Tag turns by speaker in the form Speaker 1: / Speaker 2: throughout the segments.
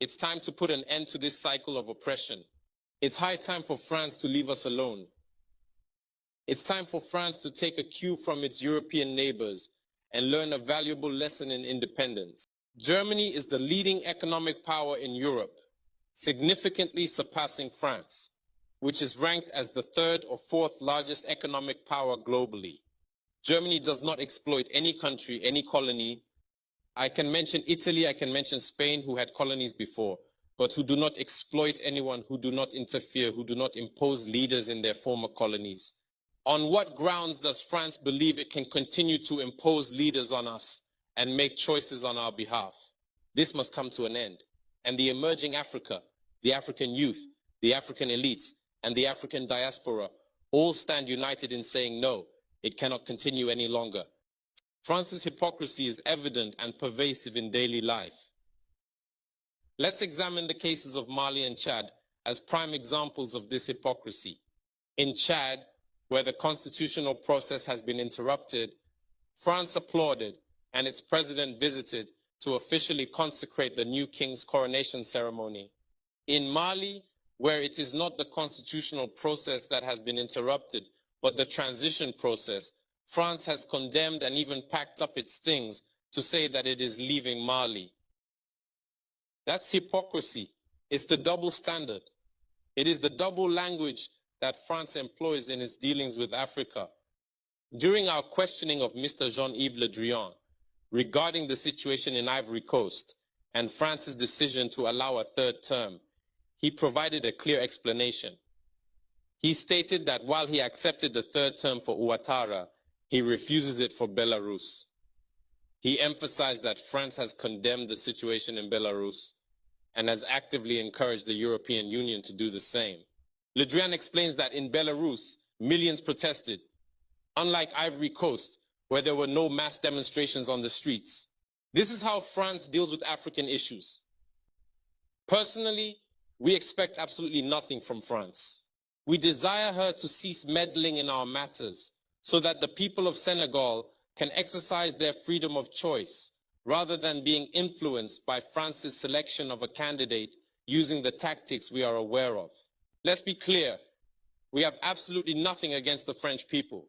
Speaker 1: It's time to put an end to this cycle of oppression. It's high time for France to leave us alone. It's time for France to take a cue from its European neighbors and learn a valuable lesson in independence. Germany is the leading economic power in Europe, significantly surpassing France, which is ranked as the third or fourth largest economic power globally. Germany does not exploit any country, any colony. I can mention Italy, I can mention Spain, who had colonies before, but who do not exploit anyone, who do not interfere, who do not impose leaders in their former colonies. On what grounds does France believe it can continue to impose leaders on us and make choices on our behalf? This must come to an end. And the emerging Africa, the African youth, the African elites, and the African diaspora all stand united in saying no, it cannot continue any longer. France's hypocrisy is evident and pervasive in daily life. Let's examine the cases of Mali and Chad as prime examples of this hypocrisy. In Chad, where the constitutional process has been interrupted, France applauded and its president visited to officially consecrate the new king's coronation ceremony. In Mali, where it is not the constitutional process that has been interrupted, but the transition process, France has condemned and even packed up its things to say that it is leaving Mali. That's hypocrisy. It's the double standard. It is the double language that France employs in its dealings with Africa. During our questioning of Mr. Jean-Yves Le Drian regarding the situation in Ivory Coast and France's decision to allow a third term, he provided a clear explanation. He stated that while he accepted the third term for Ouattara, he refuses it for Belarus. He emphasized that France has condemned the situation in Belarus and has actively encouraged the European Union to do the same. Le Drian explains that in Belarus, millions protested, unlike Ivory Coast, where there were no mass demonstrations on the streets. This is how France deals with African issues. Personally, we expect absolutely nothing from France. We desire her to cease meddling in our matters so that the people of Senegal can exercise their freedom of choice rather than being influenced by France's selection of a candidate using the tactics we are aware of. Let's be clear, we have absolutely nothing against the French people.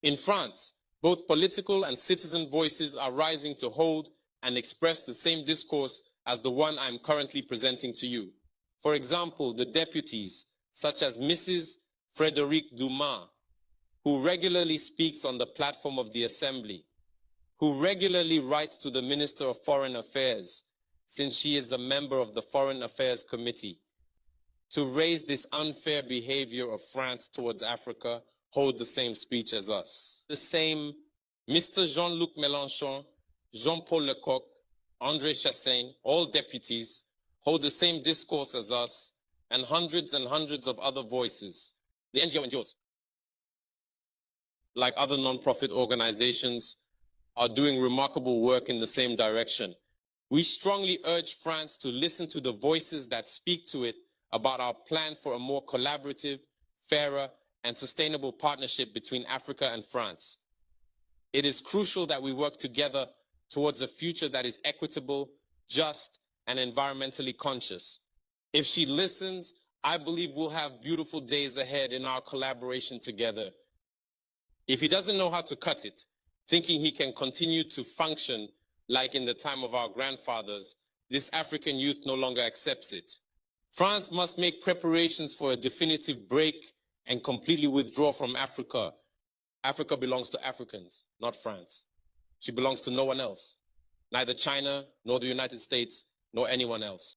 Speaker 1: In France, both political and citizen voices are rising to hold and express the same discourse as the one I'm currently presenting to you. For example, the deputies, such as Mrs. Frédérique Dumas, who regularly speaks on the platform of the Assembly, who regularly writes to the Minister of Foreign Affairs, since she is a member of the Foreign Affairs Committee, to raise this unfair behavior of France towards Africa, hold the same speech as us. The same Mr. Jean-Luc Mélenchon, Jean-Paul Lecoq, André Chassaigne, all deputies, hold the same discourse as us, and hundreds of other voices. The NGOs, like other non-profit organizations, are doing remarkable work in the same direction. We strongly urge France to listen to the voices that speak to it about our plan for a more collaborative, fairer, and sustainable partnership between Africa and France. It is crucial that we work together towards a future that is equitable, just, and environmentally conscious. If she listens, I believe we'll have beautiful days ahead in our collaboration together. If he doesn't know how to cut it, thinking he can continue to function like in the time of our grandfathers, this African youth no longer accepts it. France must make preparations for a definitive break and completely withdraw from Africa. Africa belongs to Africans, not France. She belongs to no one else, neither China, nor the United States, nor anyone else.